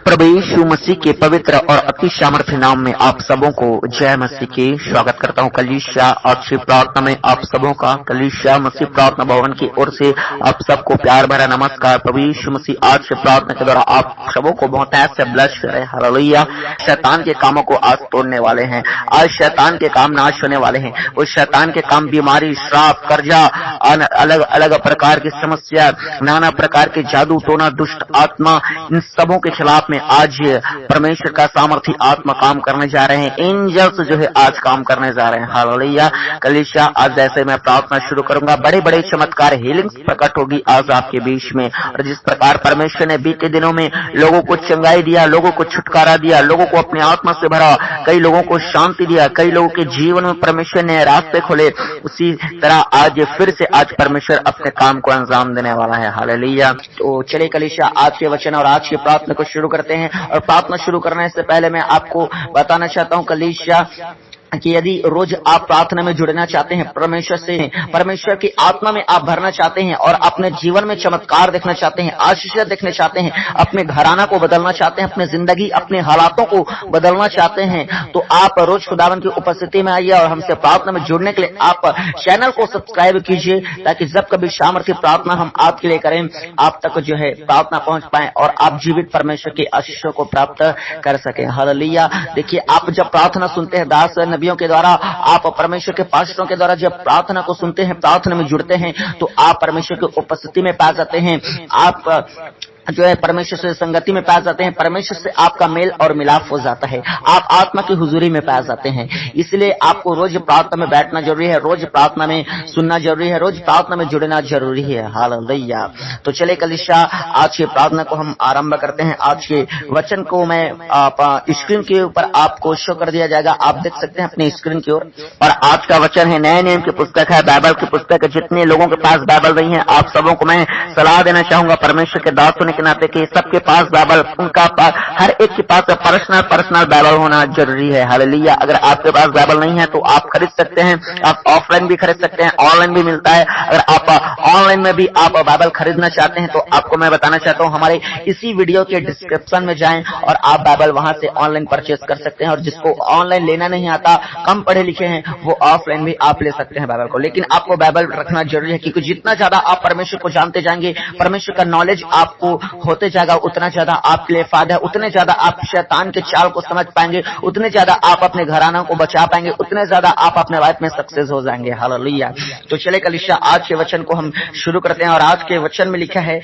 प्रभु यीशु मसीह के पवित्र और अति सामर्थ्य नाम में आप सबों को जय मसीह की स्वागत करता हूँ। कलीसिया अच्छी प्रार्थना में आप सबों का कलीसिया मसीह प्रार्थना भवन की ओर से आप सबको प्यार भरा नमस्कार। प्रभु यीशु मसीह आज से प्रार्थना के द्वारा आप सबों को बहुत ऐसे ब्लेस करे। हालेलुया। शैतान के कामों को आज तोड़ने वाले हैं। आज शैतान के काम नाश होने वाले हैं। उस शैतान के काम बीमारी, श्राप, कर्जा, अलग अलग प्रकार की समस्या, नाना प्रकार के जादू टोना, दुष्ट आत्मा, इन सबों के खिलाफ में आज परमेश्वर का सामर्थ्य आत्मा काम करने जा रहे हैं। एंजल्स जो है आज काम करने जा रहे हैं। हालेलुया। कलीसिया आज जैसे मैं प्रार्थना शुरू करूंगा, बड़े बड़े चमत्कार, हीलिंग्स प्रकट होगी आज आपके बीच में। और जिस प्रकार परमेश्वर ने बीते दिनों में लोगों को चंगाई दिया, लोगों को छुटकारा दिया, लोगों को अपनी आत्मा से भरा, कई लोगों को शांति दिया, कई लोगों के जीवन में परमेश्वर ने रास्ते खोले, उसी तरह आज फिर से आज परमेश्वर अपने काम को अंजाम देने वाला है। हालेलुया। तो चलिए कलीसिया आज के वचन और आज की प्रार्थना को शुरू करते हैं। और प्रार्थना शुरू करने से पहले मैं आपको बताना चाहता हूं कलीसिया कि यदि रोज आप प्रार्थना में जुड़ना चाहते हैं, परमेश्वर से, परमेश्वर की आत्मा में आप भरना चाहते हैं और अपने जीवन में चमत्कार देखना चाहते हैं, आशीष देखना चाहते हैं, अपने घराना को बदलना चाहते हैं, अपने जिंदगी, अपने हालातों को बदलना चाहते हैं, तो आप रोज खुदावन की उपस्थिति में आइए और हमसे प्रार्थना में जुड़ने के लिए आप चैनल को सब्सक्राइब कीजिए, ताकि जब कभी सामर्थ्य प्रार्थना हम आपके लिए करें, आप तक जो है प्रार्थना पहुंच पाए और आप जीवित परमेश्वर की आशीषों को प्राप्त कर सके। हालेलुया। देखिए, आप जब प्रार्थना सुनते हैं, दास नबियों के द्वारा, आप परमेश्वर के पास्टरों के द्वारा जब प्रार्थना को सुनते हैं, प्रार्थना में जुड़ते हैं, तो आप परमेश्वर की उपस्थिति में पा जाते हैं। आप जो है परमेश्वर से संगति में पाए जाते हैं, परमेश्वर से आपका मेल और मिलाप हो जाता है, आप आत्मा की हुजूरी में पाए जाते हैं। इसलिए आपको रोज प्रार्थना में बैठना जरूरी है, रोज प्रार्थना में सुनना जरूरी है, रोज प्रार्थना में जुड़ना जरूरी है। हालेलुया। तो चले कलीसिया आज की प्रार्थना को हम आरंभ करते हैं। आज के वचन को मैं स्क्रीन के ऊपर आपको शो कर दिया जाएगा, आप देख सकते हैं अपनी स्क्रीन की ओर। और आज का वचन है नए नियम की पुस्तक है, बाइबल की पुस्तक है। जितने लोगों के पास बाइबल नहीं है, आप सबों को मैं सलाह देना चाहूंगा परमेश्वर के दास होने के नाते कि सबके पास बाइबल, उनका पास, हर एक के पास पर्सनल बाइबल होना जरूरी है। हालेलुया। अगर आपके पास बाइबल नहीं है तो आप खरीद सकते हैं, आप ऑफलाइन भी खरीद सकते हैं, ऑनलाइन भी मिलता है। अगर आप ऑनलाइन में भी आप बाइबल खरीदना चाहते हैं तो आपको मैं बताना चाहता हूं, हमारे इसी वीडियो के डिस्क्रिप्शन में जाएं और आप बाइबल वहां से ऑनलाइन परचेज कर सकते हैं। और जिसको ऑनलाइन लेना नहीं आता, कम पढ़े लिखे हैं, वो ऑफलाइन भी आप ले सकते हैं बाइबल को। लेकिन आपको बाइबल रखना जरूरी है, क्योंकि जितना ज्यादा आप परमेश्वर को जानते जाएंगे, परमेश्वर का नॉलेज आपको होते जाएगा, उतना ज्यादा आपके लिए फायदा है, उतने ज्यादा आप शैतान के चाल को समझ पाएंगे, उतने ज्यादा आप अपने घराना को बचा पाएंगे, उतने ज्यादा आप अपने लाइफ में सक्सेस हो जाएंगे। हालेलुया। तो चले कलीसिया आज के वचन को हम शुरू करते हैं। और आज के वचन में लिखा है,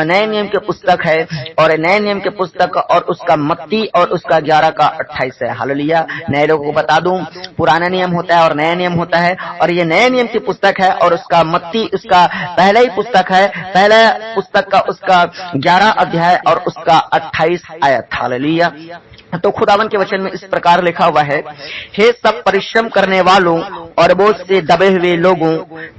नए नियम की पुस्तक है, और नए नियम की पुस्तक और उसका मत्ती और उसका 11 का 28 है। हालेलुया। नए लोगों को बता दूं, पुराना नियम होता है और नया नियम होता है, और ये नए नियम की पुस्तक है और उसका मत्ती उसका पहला ही पुस्तक है, पहला पुस्तक का उसका 11 अध्याय और उसका 28 आयत। हालेलुया। तो खुदावन के वचन में इस प्रकार लिखा हुआ है, हे सब परिश्रम करने वालों और बोझ से दबे हुए लोगों,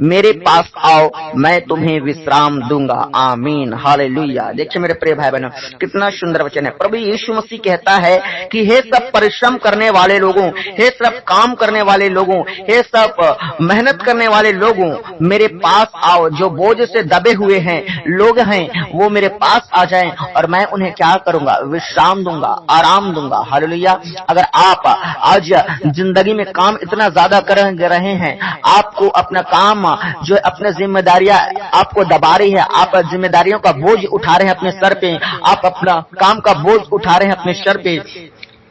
मेरे पास आओ, मैं तुम्हें विश्राम दूंगा। आमीन। हालेलुया। देखिए मेरे प्रिय भाई बहनों, कितना सुंदर वचन है। प्रभु यीशु मसीह कहता है कि हे सब परिश्रम करने वाले लोगों, हे सब काम करने वाले लोगों, हे सब मेहनत करने वाले लोगों, मेरे पास आओ। जो बोझ से दबे हुए हैं लोग हैं, वो मेरे पास आ जाएं और मैं उन्हें क्या करूंगा? विश्राम दूंगा, आराम दूंगा। हालेलुया। अगर आप आज जिंदगी में काम इतना ज्यादा कर रहे हैं, आपको अपना काम जो अपने जिम्मेदारियां आपको दबा रही है, आप जिम्मेदारियों का बोझ उठा रहे हैं अपने सर पे, आप अपना काम का बोझ उठा रहे हैं अपने सर पे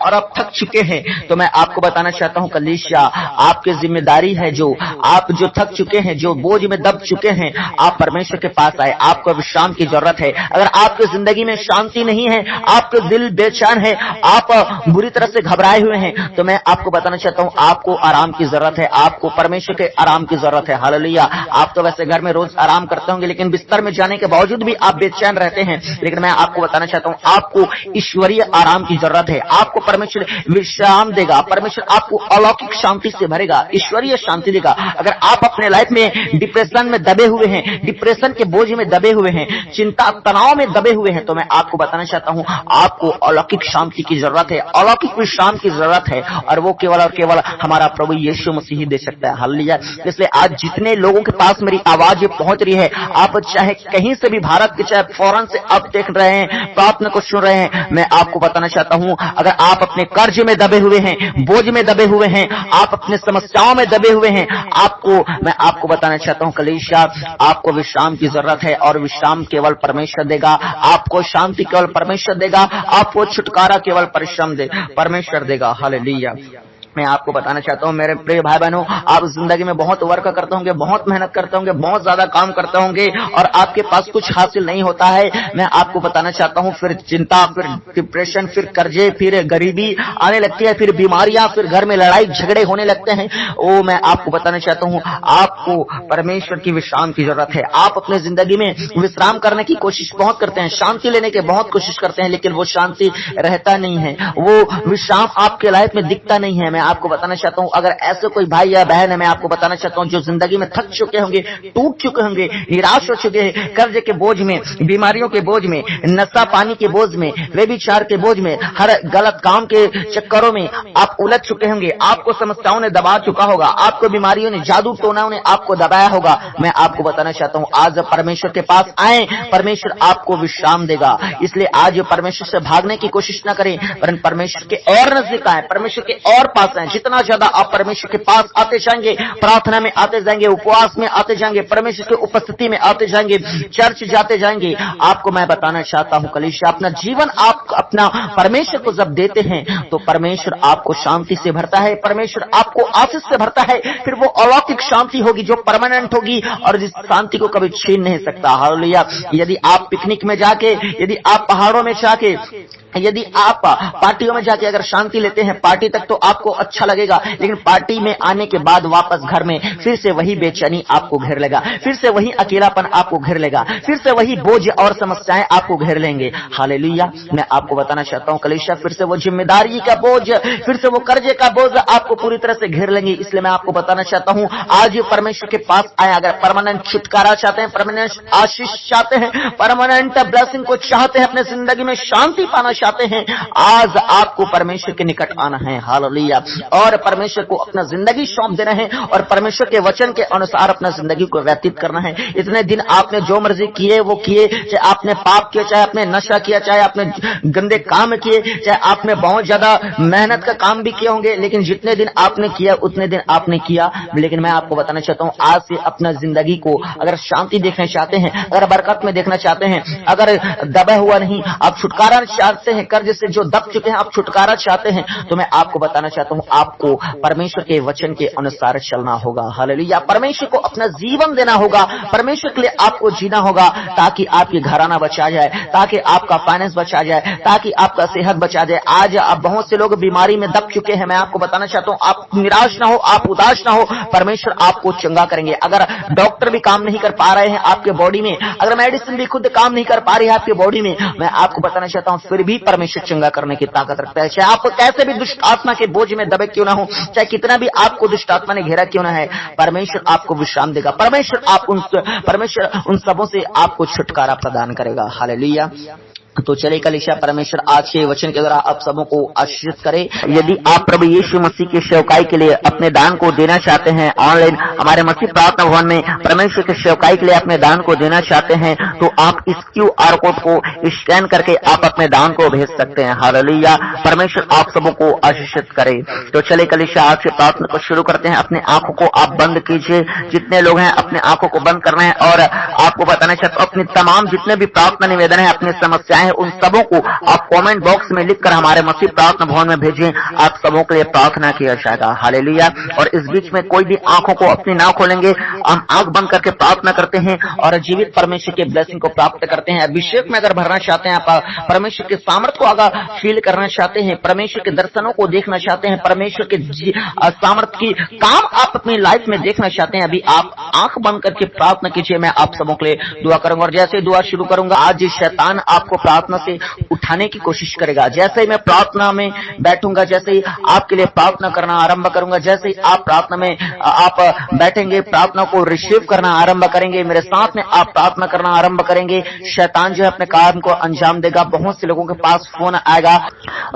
और आप थक चुके हैं, तो मैं आपको बताना चाहता हूं कलीसिया, आपकी जिम्मेदारी है, जो आप जो थक चुके हैं, जो बोझ में दब चुके हैं, आप परमेश्वर के पास आए। आपको विश्राम की जरूरत है। अगर आपकी जिंदगी में शांति नहीं है, आपका दिल बेचैन है, आप बुरी तरह से घबराए हुए हैं, तो मैं आपको बताना चाहता हूं, आपको आराम की जरूरत है, आपको परमेश्वर के आराम की जरूरत है। हालेलुया। आप तो वैसे घर में रोज आराम करते होंगे, लेकिन बिस्तर में जाने के बावजूद भी आप बेचैन रहते हैं, लेकिन मैं आपको बताना चाहता हूं, आपको ईश्वरीय आराम की जरूरत है। आपको परमेश्वर विश्राम देगा, परमेश्वर आपको अलौकिक शांति से भरेगा, ईश्वरीय शांति देगा। अगर आप अपने लाइफ में डिप्रेशन में दबे हुए हैं, डिप्रेशन के बोझ में दबे हुए हैं, चिंता तनाव में दबे हुए हैं, तो मैं आपको बताना चाहता हूं आपको अलौकिक शांति की जरूरत है, अलौकिक विश्राम की जरूरत है, और वो केवल और केवल हमारा प्रभु यीशु मसीह ही दे सकता है। हालेलुया। इसलिए आज जितने लोगों के पास मेरी आवाज पहुंच रही है, आप चाहे कहीं से भी भारत के, चाहे फॉरेन से आप देख रहे हैं, प्रार्थना को सुन रहे हैं, मैं आपको बताना चाहता हूं अगर आप अपने कर्ज में दबे हुए हैं, बोझ में दबे हुए हैं, आप अपने समस्याओं में दबे हुए हैं, मैं आपको बताना चाहता हूं कलीसिया, आपको विश्राम की जरूरत है, और विश्राम केवल परमेश्वर देगा, आपको शांति केवल परमेश्वर देगा, आपको छुटकारा केवल परमेश्वर देगा। हालेलुया। मैं आपको बताना चाहता हूं मेरे प्रिय भाई बहनों, आप जिंदगी में बहुत वर्क करते होंगे, बहुत मेहनत करते होंगे, बहुत ज्यादा काम करते होंगे, और आपके पास कुछ हासिल नहीं होता है। मैं आपको बताना चाहता हूं फिर चिंता, फिर डिप्रेशन, फिर कर्जे, फिर गरीबी आने लगती है, फिर बीमारियां, फिर घर में लड़ाई झगड़े होने लगते हैं। मैं आपको बताना चाहता हूं आपको परमेश्वर की विश्राम की जरूरत है। आप अपने जिंदगी में विश्राम करने की कोशिश बहुत करते हैं, शांति लेने की बहुत कोशिश करते हैं, लेकिन वो शांति रहता नहीं है, वो विश्राम आपके लाइफ में दिखता नहीं है। मैं आपको बताना चाहता हूं अगर ऐसे कोई भाई या बहन है, मैं आपको बताना चाहता हूं जो जिंदगी में थक चुके होंगे, टूट चुके होंगे, निराश हो चुके हैं, कर्ज के बोझ में, बीमारियों के बोझ में, नशा पानी के बोझ में, व्यभिचार के बोझ में, हर गलत काम के चक्करों में आप उलझ चुके होंगे, आपको समस्याओं ने दबा चुका होगा, आपको बीमारियों ने, जादू टोनाओं ने आपको दबाया होगा। मैं आपको बताना चाहता हूं आज परमेश्वर के पास आए, परमेश्वर आपको विश्राम देगा। इसलिए आज परमेश्वर से भागने की कोशिश न करें, परंतु परमेश्वर के और नजदीक आए, परमेश्वर के और पास आए। जितना ज्यादा आप परमेश्वर के पास आते जाएंगे, प्रार्थना में आते जाएंगे, उपवास में आते जाएंगे, परमेश्वर की उपस्थिति में आते जाएंगे, चर्च जाते जाएंगे, आपको मैं बताना चाहता हूं कलीसिया, अपना जीवन आप अपना परमेश्वर को जब देते हैं तो परमेश्वर आपको शांति से भरता है, परमेश्वर आपको आशीष से भरता है। फिर वो अलौकिक शांति होगी जो परमानेंट होगी, और जिस शांति को कभी छीन नहीं सकता। हालेलुया। यदि आप पिकनिक में जाके, यदि आप पहाड़ों में जाके, यदि आप पार्टियों में जाके अगर शांति लेते हैं, पार्टी तक तो आपको अच्छा लगेगा, लेकिन पार्टी में आने के बाद वापस घर में फिर से वही बेचैनी आपको घेर लेगा, फिर से वही अकेलापन आपको घेर लेगा, फिर से वही बोझ और समस्याएं आपको घेर लेंगे। हालेलुया। मैं आपको बताना चाहता हूं कलीसिया, फिर से वो जिम्मेदारी का बोझ, फिर से वो कर्जे का बोझ आपको पूरी तरह से घेर लेंगे। इसलिए मैं आपको बताना चाहता हूं आज परमेश्वर के पास आए, अगर परमानेंट छुटकारा चाहते हैं, परमानेंट आशीष चाहते हैं, परमानेंट ब्लेसिंग को चाहते हैं, अपने जिंदगी में शांति पाना चाहते हैं, आज आपको परमेश्वर के निकट आना है। हालेलुया। और परमेश्वर को अपना जिंदगी सौंप देना है, और परमेश्वर के वचन के अनुसार अपना जिंदगी को व्यतीत करना है। इतने दिन आपने जो मर्जी किए वो किए, चाहे आपने पाप किया, चाहे आपने नशा किया, चाहे आपने गंदे काम किए, चाहे आपने बहुत ज्यादा मेहनत का काम भी किए होंगे, लेकिन जितने दिन आपने किया उतने दिन आपने किया। लेकिन मैं आपको बताना चाहता हूं आज से अपना जिंदगी को अगर शांति देखना चाहते हैं, अगर बरकत में देखना चाहते हैं, अगर दबा हुआ नहीं, आप छुटकारा चाहते हैं, कर्ज से जो दब चुके हैं आप छुटकारा चाहते हैं, तो मैं आपको बताना चाहता हूं आपको परमेश्वर के वचन के अनुसार चलना होगा। हालेलुया। परमेश्वर को अपना जीवन देना होगा, परमेश्वर के लिए आपको जीना होगा, ताकि आपकी घराना बचा जाए, ताकि आपका फाइनेंस बचा जाए, ताकि आपका सेहत बचा जाए। आज आप बहुत से लोग बीमारी में दब चुके हैं, मैं आपको बताना चाहता हूं आप निराश ना हो, आप उदास ना हो, परमेश्वर आपको चंगा करेंगे। अगर डॉक्टर भी काम नहीं कर पा रहे हैं आपके बॉडी में, अगर मेडिसिन भी खुद काम नहीं कर पा रही है आपके बॉडी में, मैं आपको बताना चाहता हूं फिर भी परमेश्वर चंगा करने की ताकत रखता है। चाहे आप कैसे भी दुष्ट आत्मा के बोझ में दबे क्यों ना हो, चाहे कितना भी आपको दुष्ट आत्मा ने घेरा क्यों ना है, परमेश्वर आपको विश्राम देगा, परमेश्वर उन सबों से आपको छुटकारा प्रदान करेगा। हालेलुया। तो चले कलीसिया, परमेश्वर आज के वचन के द्वारा आप सबों को आशीषित करे। यदि आप प्रभु यीशु मसीह की सेवकाई के लिए अपने दान को देना चाहते हैं, ऑनलाइन हमारे मसीह प्रार्थना भवन में परमेश्वर की सेवकाई के लिए अपने दान को देना चाहते हैं, तो आप इस QR कोड को स्कैन करके आप अपने दान को भेज सकते हैं। हालेलुया। परमेश्वर आप सबों को आशीषित करे। तो चले कलीसिया, आज से प्रार्थना को शुरू करते हैं। अपने आंखों को आप बंद कीजिए, जितने लोग हैं अपने आंखों को बंद करना है, और आपको बताना चाहता हूं अपनी तमाम जितने भी प्रार्थना निवेदन है, अपनी समस्याएं उन सबों को आप कमेंट बॉक्स में लिखकर हमारे मसीह प्रार्थना भवन में भेजें। आप सबों के लिए प्रार्थना किया जाएगा। हालेलुया। और इस बीच में कोई भी आंखों को अपनी ना खोलेंगे, हम आंख बंद करके प्रार्थना करते हैं और जीवित परमेश्वर के ब्लेसिंग को प्राप्त करते हैं। अभिषेक में अगर भरना चाहते हैं, आप परमेश्वर के सामर्थ को अगर फील करना चाहते हैं, परमेश्वर के दर्शनों को देखना चाहते हैं, परमेश्वर के सामर्थ की काम आप अपनी लाइफ में देखना चाहते हैं, अभी आप आंख बंद करके प्रार्थना कीजिए। मैं आप सबों के लिए दुआ करूंगा, और जैसे दुआ शुरू करूंगा, आज शैतान आपको प्रार्थना से उठाने की कोशिश करेगा। जैसे ही मैं प्रार्थना में बैठूंगा, जैसे ही आपके लिए प्रार्थना करना आरंभ करूंगा, जैसे ही आप प्रार्थना में आप बैठेंगे, प्रार्थना को रिसीव करना आरंभ करेंगे, मेरे साथ में आप प्रार्थना करना आरंभ करेंगे, शैतान जो है अपने काम को अंजाम देगा। बहुत से लोगों के पास फोन आएगा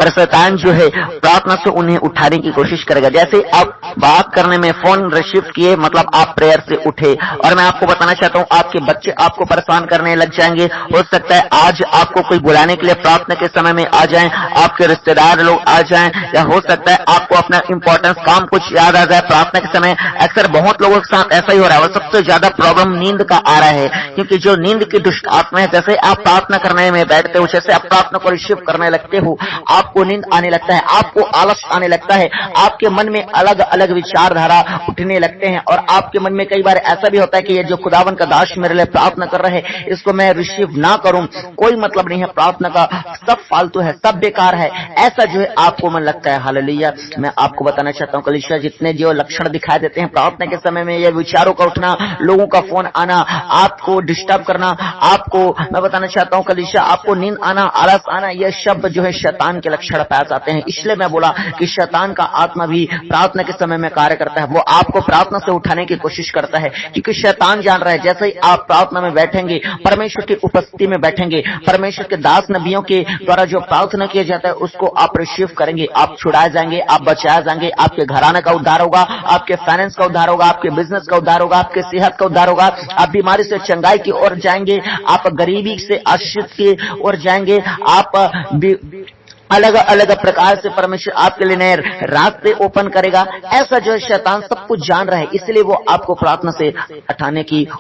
और शैतान जो है प्रार्थना से उन्हें उठाने की कोशिश करेगा। जैसे आप बात करने में फोन रिसीव किए, मतलब आप प्रेयर से उठे। और मैं आपको बताना चाहता हूं, आपके बच्चे आपको परेशान करने लग जाएंगे। हो सकता है आज आपको कोई बुलाने के लिए प्रार्थना के समय में आ जाएं, आपके रिश्तेदार लोग आ जाएं, या हो सकता है आपको अपना इंपॉर्टेंस काम कुछ याद आ जाए प्रार्थना के समय। अक्सर बहुत लोगों के साथ ऐसा ही हो रहा है। सबसे ज्यादा प्रॉब्लम नींद का आ रहा है, क्योंकि जो नींद की दुष्ट आत्मा है, जैसे आप प्रार्थना करने में बैठते हो, जैसे आप प्रार्थना को रिसीव करने लगते हो, आपको नींद आने लगता है, आपको आलस आने लगता है, आपके मन में अलग अलग विचारधारा उठने लगते हैं। और आपके मन में कई बार ऐसा भी होता है कि ये जो खुदावन का दास मेरे लिए प्रार्थना कर रहे हैं, इसको मैं रिसीव ना करूं, कोई मतलब नहीं है प्रार्थना का, सब फालतू है, सब बेकार है, ऐसा जो है आपको मन लगता है। हालेलुया। मैं आपको बताना चाहता हूं, कलीसिया जितने जो लक्षण दिखाई देते हैं प्रार्थना के समय में, ये विचारों का उठना, लोगों का फोन आना, आपको डिस्टर्ब करना, आपको मैं बताना चाहता हूं कलीसिया, आपको नींद आना, आलस आना, ये शब्द जो है शैतान के लक्षण पाए जाते हैं। इसलिए मैं बोला कि शैतान का आत्मा भी प्रार्थना के समय में कार्य करता है, वो आपको प्रार्थना से उठाने की कोशिश करता है, क्योंकि शैतान जान रहा है जैसे ही आप प्रार्थना में बैठेंगे, परमेश्वर की उपस्थिति में बैठेंगे, परमेश्वर के दास नबियों के द्वारा जो प्रार्थना किया जाता है उसको आप रिसीव करेंगे, आप छुड़ाए जाएंगे, आप बचाए जाएंगे, आपके घराने का उद्धार होगा, आपके फाइनेंस का उद्धार होगा, आपके बिजनेस का उद्धार होगा, आपके सेहत का उद्धार होगा, आप बीमारी से चंगाई की ओर जाएंगे, आप गरीबी से आशीष की ओर जाएंगे, आप अलग अलग प्रकार से परमेश्वर आपके लिए नए रास्ते ओपन करेगा। ऐसा जो शैतान सब कुछ जान रहा है, इसलिए वो आपको प्रार्थना से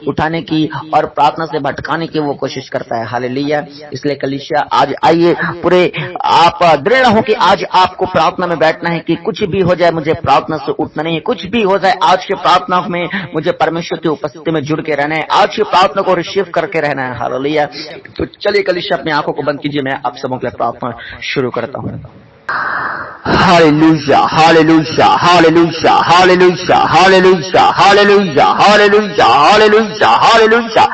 उठाने की और प्रार्थना से भटकाने की वो कोशिश करता है। हालेलुया। इसलिए कलीसिया आज आइए पूरे आप दृढ़ हो कि आज आपको प्रार्थना में बैठना है, कि कुछ भी हो जाए मुझे प्रार्थना से उठना नहीं है, कुछ भी हो जाए आज की प्रार्थना में मुझे परमेश्वर की उपस्थिति में जुड़ के रहना है, आज की प्रार्थना को रिसीव करके रहना है। हालेलुया। तो चलिए कलीसिया अपनी आंखों को बंद कीजिए, मैं आप सबों के लिए प्रार्थना शुरू करता हूं। Hallelujah, hallelujah, hallelujah, hallelujah, hallelujah, hallelujah, hallelujah, hallelujah, hallelujah, hallelujah, hallelujah,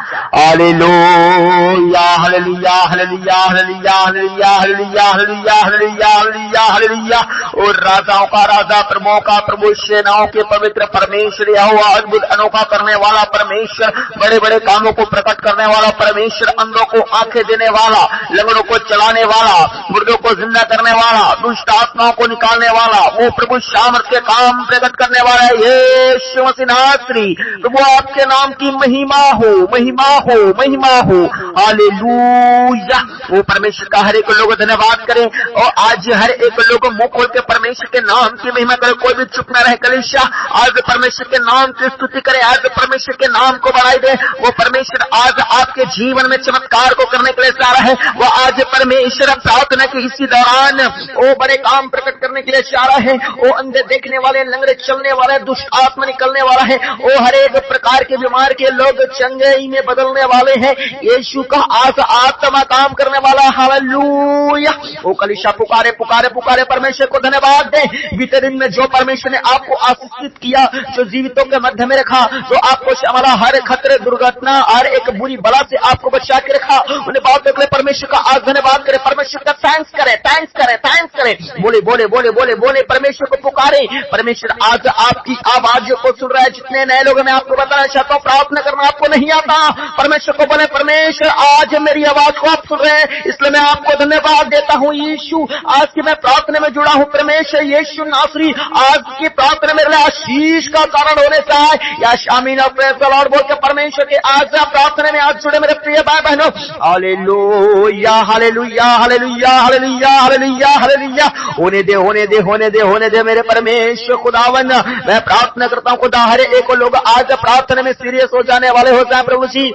hallelujah, hallelujah, hallelujah, hallelujah, hallelujah, hallelujah, hallelujah, hallelujah. और राजाओं का राजा, प्रभुओं का प्रभु, सेनाओं के पवित्र परमेश्वर यहोवा, अद्भुत अनोखा करने वाला परमेश्वर, बड़े बड़े कामों को प्रकट करने वाला परमेश्वर, अंधों को आंखें देने वाला, लंगड़ों को चलाने वाला, मुर्दों को जिंदा करने वाला, दुष्ट आत्माओं को निकालने वाला, वो प्रभु सामर्थ्य के काम प्रकट करने वाला है। यीशु मसीह नासरी, प्रभु आपके नाम की महिमा हो, महिमा हो, महिमा हो। हालेलुया। वो परमेश्वर का हर एक लोग धन्यवाद करें, और आज हर एक लोग मुंह खोल के परमेश्वर के नाम की महिमा करे, कोई भी चुप न रहे कलीसिया। आज परमेश्वर के नाम की स्तुति करे, आज परमेश्वर के नाम को बढ़ाई दे। वो परमेश्वर आज आपके जीवन में चमत्कार को करने के लिए चाह रहा है। वो आज परमेश्वर प्रार्थना के इसी दौरान वो बड़े काम प्रकट करने के लिए चाह रहा है। वो अंधे देखने वाले, लंगड़े चलने वाले, दुष्ट आत्मा निकलने वाला है। वो हर एक प्रकार के बीमार के लोग चंगाई में बदलने वाले हैं। यीशु का आज आत्मा काम करने वाला है। हालेलुया। वो कलीसिया पुकारे पुकारे पुकारे परमेश्वर को धन्यवाद दे। बीते दिन में जो परमेश्वर ने आपको आशीषित किया, जो जीवितों के मध्य में रखा, जो आपको हमारा हर खतरे, दुर्घटना, हर एक बुरी बला से आपको बचा के रखा, उन्हें बातों के लिए परमेश्वर का आज धन्यवाद करे, परमेश्वर का थैंक्स करे, थैंक्स करे, थैंक्स करे। बोले बोले बोले बोले बोले परमेश्वर को पुकारे। परमेश्वर आज आपकी आवाज को सुन रहा है। जितने नए लोग, मैं आपको बताना चाहता हूँ, प्रार्थना करना आपको नहीं आता, परमेश्वर को बोले, परमेश्वर आज मेरी आवाज को आप सुन रहे हैं, इसलिए मैं आपको धन्यवाद देता हूँ। यीशु, आज की मैं प्रार्थना में जुड़ा हूँ, परमेश्वर यीशु नासरी, आज की प्रार्थना मेरे लिए आशीष का कारण होने से है। या शामीन लॉर्ड बोल के परमेश्वर के आज प्रार्थना में आज जुड़े मेरे प्रिय भाई बहनों। Hallelujah, hallelujah, hallelujah, hallelujah, hallelujah, hallelujah. होने दे, होने दे, होने दे, होने दे मेरे परमेश्वर खुदावन। मैं प्रार्थना करता हूँ खुदा, हर एक लोग आज प्रार्थना में सीरियस हो जाने वाले हो जाए प्रभु जी।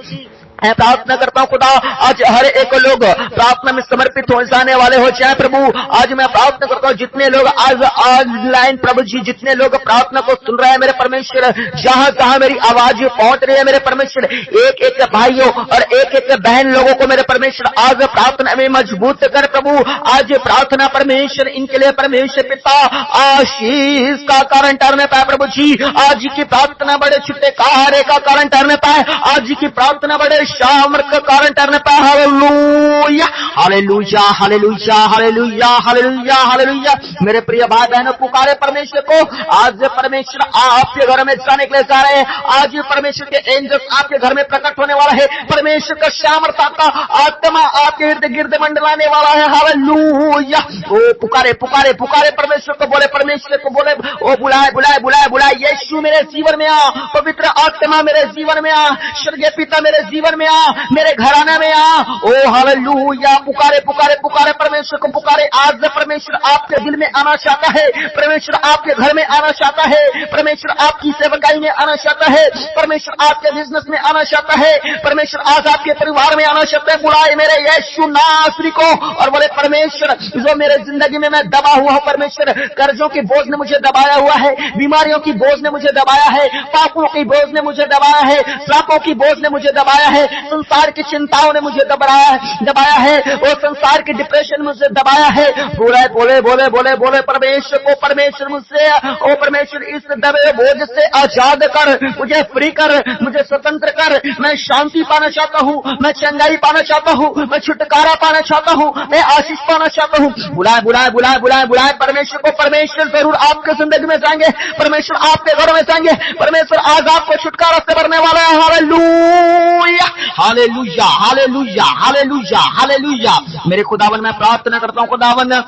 मैं प्रार्थना करता हूँ खुदा, आज हर एक लोग प्रार्थना में समर्पित हो जाने वाले हो जाए प्रभु। आज मैं प्रार्थना करता हूँ जितने लोग आज ऑनलाइन प्रभु जी, जितने लोग प्रार्थना को सुन रहे हैं मेरे परमेश्वर, जहाँ जहाँ मेरी आवाज पहुंच रही है मेरे परमेश्वर, एक एक भाइयों और एक एक बहन लोगों को मेरे परमेश्वर आज प्रार्थना में मजबूत कर प्रभु। आज प्रार्थना परमेश्वर इनके लिए परमेश्वर पिता आशीष का कारण ठहरने पाए प्रभु जी। आज की प्रार्थना बड़े छुट्टे कार्य का कारण ठहरने पाए। आज की प्रार्थना बड़े सामर्थ का कारण ठहरने पाए। Hallelujah hallelujah hallelujah hallelujah hallelujah hallelujah. मेरे प्रिय भाई बहनों, पुकारे परमेश्वर को। आज परमेश्वर आपके घर में जाने के लिए जा रहे हैं। आज परमेश्वर के एंजल्स आपके घर में प्रकट होने वाला है। परमेश्वर का सामर्थ का आत्मा आपके इर्द गिर्द मंडलाने वाला है। हालेलुया। ओ पुकारे पुकारे पुकारे परमेश्वर को, बोले परमेश्वर को, बोले ओ बुलाए बुलाए बुलाए बुलाए, यीशु मेरे जीवन में आ, पवित्र आत्मा मेरे जीवन में आ, स्वर्गीय पिता मेरे जीवन में आ, मेरे घराने में आ। ओ हालेलुया। पुकारे पुकारे पुकारे परमेश्वर को पुकारे। आज परमेश्वर आपके दिल में आना चाहता है। परमेश्वर आपके घर में आना चाहता है। परमेश्वर आपकी सेवकाई में आना चाहता है। परमेश्वर आपके बिजनेस में आना चाहता है। परमेश्वर आज आपके परिवार में आना चाहता है। बुलाए मेरे यीशु नासरी को और बोले परमेश्वर, जो मेरे जिंदगी में मैं दबा हुआ हूं, परमेश्वर कर्जों की बोझ ने मुझे दबाया हुआ है, बीमारियों की बोझ ने मुझे दबाया है, पापों की बोझ ने मुझे दबाया है, श्रापों की बोझ ने मुझे दबाया है, संसार की चिंताओं ने मुझे दबाया है, वो संसार की डिप्रेशन मुझे दबाया है। बोले बोले बोले बोले बोले परमेश्वर को, परमेश्वर मुझसे, ओ परमेश्वर इस दबे बोझ से आजाद कर, मुझे फ्री कर, मुझे स्वतंत्र कर। मैं शांति पाना चाहता हूँ, मैं चंगाई पाना चाहता हूँ, मैं छुटकारा पाना चाहता हूँ, मैं आशीष पाना चाहता हूँ। बुलाए बुलाए बुलाए बुलाए बुलाए परमेश्वर को। परमेश्वर जरूर आपके जिंदगी में जाएंगे, परमेश्वर आपके घरों में जाएंगे। परमेश्वर आज आपको छुटकारा से भरने वाला है। Hallelujah hallelujah hallelujah hallelujah hallelujah. मेरे खुदावन मैं प्रार्थना करता हूँ, खुदावन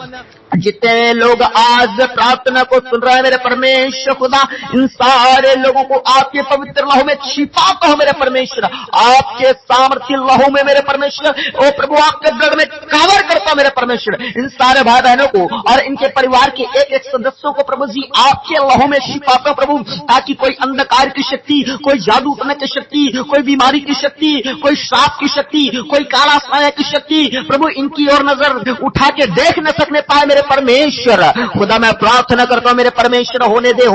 जितने लोग आज प्रार्थना को सुन रहे हैं मेरे परमेश्वर खुदा, इन सारे लोगों को आपके पवित्र लहू में छिपाता हूं मेरे परमेश्वर, आपके सामर्थ्य लहू में मेरे परमेश्वर, ओ प्रभु आपके ब्लड में कवर करता मेरे परमेश्वर इन सारे भाई बहनों को और इनके परिवार के एक एक सदस्यों को प्रभु जी आपके लहू में छिपाता प्रभु, ताकि कोई अंधकार की शक्ति, कोई जादू करने की शक्ति, कोई बीमारी की शक्ति, कोई श्राप की शक्ति, कोई काला साया की शक्ति प्रभु इनकी ओर नजर उठा के देख न सकने पाए मेरे परमेश्वर। खुदा मैं प्रार्थना करता हूं मेरे परमेश्वर, होने दे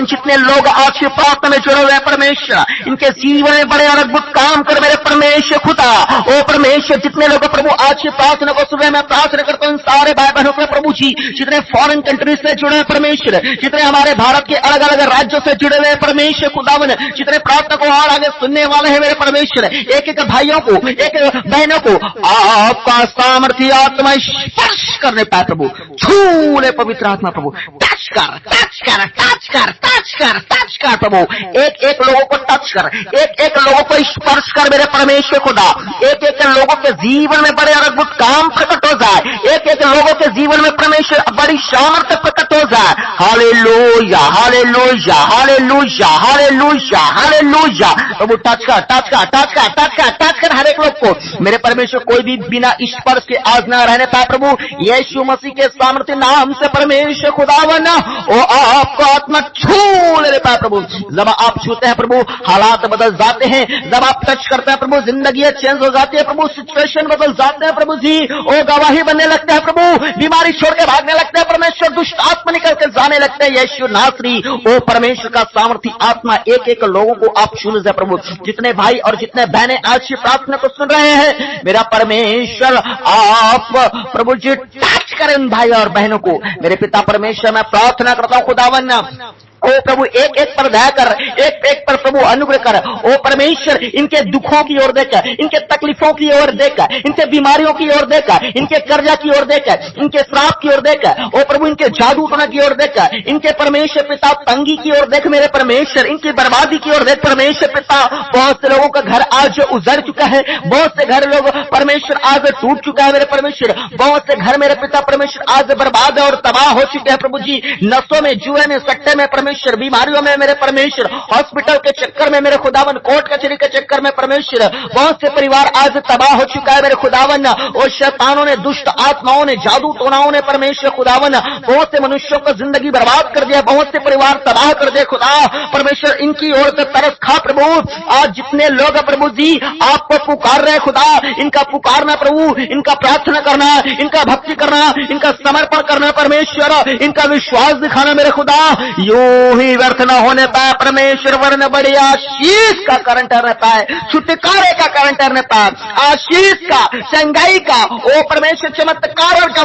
जितने लोग आज की प्रार्थना में जुड़े हुए हैं परमेश्वर, इनके जीवन में बड़े और अद्भुत काम कर मेरे परमेश्वर खुदा। ओ परमेश्वर जितने लोग प्रभु आज की प्रार्थना को सुन रहे हैं, मैं प्रार्थना करता हूं सारे भाई बहनों से प्रभु जी, जितने फॉरेन कंट्रीज से जुड़े हैं परमेश्वर, जितने हमारे भारत के अलग अलग राज्यों से जुड़े हुए हैं परमेश्वर खुदावन, जितने प्रार्थना को और आगे सुनने वाले हैं मेरे परमेश्वर, एक एक भाइयों को, एक बहनों को आपका सामर्थ्य आत्मा स्पर्श करने पाए प्रभु, छू ले पवित्र आत्मा प्रभु, टच कर टच कर टच कर टच कर टच कर प्रभु, एक एक लोगों को टच कर, एक एक लोगों को स्पर्श कर मेरे परमेश्वर खुदा, एक एक लोगों के जीवन में बड़े और अद्भुत काम प्रकट हो जाए, एक एक लोगों के जीवन में परमेश्वर बड़ी सामर्थ्य प्रकट हो जाए। Hallelujah hallelujah hallelujah hallelujah hallelujah प्रभु, टच कर टच कर टच कर टच कर टच कर हर एक लोग को मेरे परमेश्वर, कोई भी बिना स्पर्श के आज ना रहने पाए प्रभु, यीशु मसीह के सामर्थ्य नाम से परमेश्वर खुदावन ओ आपको आत्मा छू ले पाए प्रभु। जब आप छूते हैं प्रभु, हालात बदल जाते हैं, जब आप टच करते हैं प्रभु, जिंदगी चेंज हो जाती है प्रभु, सिचुएशन बदल जाते हैं प्रभु जी, ओ गवाही बनने लगते हैं प्रभु, बीमारी छोड़ के भागने लगते हैं परमेश्वर, दुष्ट आत्मा निकल के जाने लगते हैं यीशु नासरी। ओ परमेश्वर का सामर्थ्य आत्मा एक एक लोगों को आप छू ले प्रभु, जितने भाई और जितने बहनें आज की प्रार्थना को सुन रहे हैं मेरा परमेश्वर, आप प्रभु जी टच करें उन भाई और बहनों को मेरे पिता परमेश्वर। मैं प्रार्थना करता हूं खुदावन, ओ प्रभु एक एक पर दया कर, एक एक पर प्रभु अनुग्रह कर। ओ परमेश्वर इनके दुखों की ओर देख, इनके तकलीफों की ओर देख, इनके बीमारियों की ओर देख, इनके कर्जा की ओर देख, इनके श्राप की ओर देख, ओ प्रभु इनके जादू टोना की ओर देख, इनके परमेश्वर पिता तंगी की ओर देख मेरे परमेश्वर, इनकी बर्बादी की ओर देख परमेश्वर पिता। बहुत से लोगों का घर आज उजड़ चुका है, बहुत से घर लोग परमेश्वर आज टूट चुका है मेरे परमेश्वर, बहुत से घर मेरे पिता परमेश्वर आज बर्बाद और तबाह हो चुके हैं प्रभु जी, नशों में, जुए में, सट्टे में परमेश्वर, बीमारियों में मेरे परमेश्वर, हॉस्पिटल के चक्कर में मेरे खुदावन, कोर्ट कचहरी के चक्कर में परमेश्वर, बहुत से परिवार आज तबाह हो चुका है मेरे खुदावन। और शैतानों ने, दुष्ट आत्माओं ने, जादू टोनाओं ने परमेश्वर खुदावन बहुत से मनुष्यों को जिंदगी बर्बाद कर दिया, बहुत से परिवार तबाह कर दिए खुदा परमेश्वर। इनकी ओर से तरस खा प्रभु, आज जितने लोग प्रभु जी आपको पुकार रहे खुदा, इनका पुकारना प्रभु, इनका प्रार्थना करना, इनका भक्ति करना, इनका समर्पण करना परमेश्वर, इनका विश्वास दिखाना मेरे खुदा, यूं ही व्यर्थ न होने पाए परमेश्वर, वरन बड़ी आशीष का कारण ठहरने पाए, छुटकारे का कारण ठहरने पाए, आशीष का, चंगाई का, ओ परमेश्वर चमत्कार का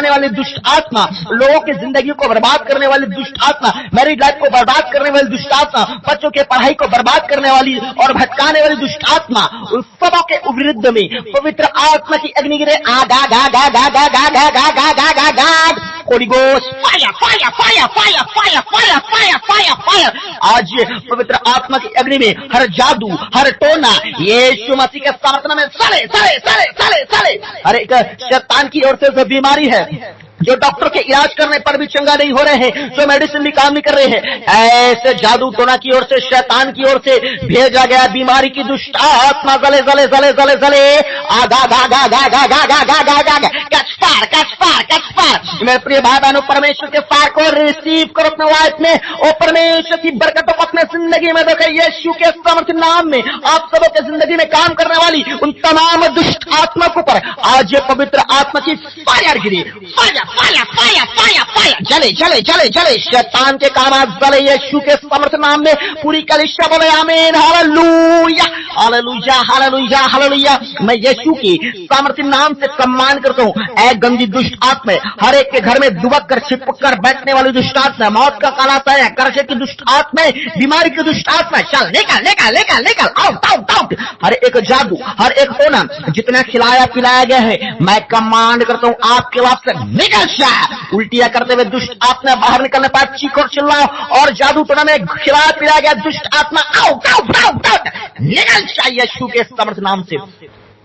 भटकाने वाली दुष्ट आत्मा, लोगों की जिंदगी को बर्बाद करने वाली दुष्ट आत्मा, मैरिड लाइफ को बर्बाद करने वाली दुष्ट आत्मा, बच्चों के पढ़ाई को बर्बाद करने वाली और भटकाने वाली दुष्ट आत्मा, उन सबों के विरुद्ध में पवित्र आत्मा की अग्नि गिरे। आगा गा गा गा गा गा गा गा गा गा गा गा Holi ghost fire fire fire fire fire fire fire fire fire. आज पवित्र आत्मा की अग्नि में हर जादू, हर टोना यीशु मसीह के सामर्थ्य में सड़े सड़े सड़े सड़े सड़े। हर एक शैतान की ओर से जो बीमारी है, जो डॉक्टर के इलाज करने पर भी चंगा नहीं हो रहे हैं, जो मेडिसिन भी काम नहीं कर रहे हैं, ऐसे जादू टोना की ओर से, शैतान की ओर से भेजा गया बीमारी की दुष्ट आत्मा जले जले जले जले जले। आगा गा गा गा गा गा गा गा गा गा गा catch fire catch fire catch fire. मेरे प्रिय भाई बहनों, परमेश्वर के फायर को रिसीव करो अपने लाइफ में और परमेश्वर की बरकतों को अपने जिंदगी में देखो। यीशु के सामर्थ्य नाम में आप सबों के जिंदगी में काम करने वाली उन तमाम दुष्ट आत्मा के ऊपर आज ये पवित्र आत्मा की फायर गिरी। Fire fire fire fire fire जले जले जले जले। शैतान के काम आज जले यीशु के सामर्थ्य नाम में। पूरी कलीसिया बोले आमीन हालेलुया हालेलुया हालेलुया हालेलुया। मैं यीशु की सामर्थ्य नाम से सम्मान करता हूँ। ऐ गंदी दुष्ट आत्मा, हर एक के घर में दुबक कर छिपक कर बैठने वाली दुष्ट आत्मा, मौत का काला साया, कर्जे की दुष्ट आत्मा, बीमारी की दुष्ट आत्मा, चल निकल निकल निकल निकल आउट आउट आउट। हर एक जादू, हर एक टोना जितना खिलाया पिलाया गया है, मैं कमांड करता हूँ आपके वाप से निकल। उल्टियां करते हुए दुष्ट आत्मा बाहर निकलने पाए, चीखो चिल्लाओ और जादू टोना में खिलाया पिलाया गया दुष्ट आत्मा आउट आउट आउट आउट निकल जाए यीशु के सामर्थ्य नाम से।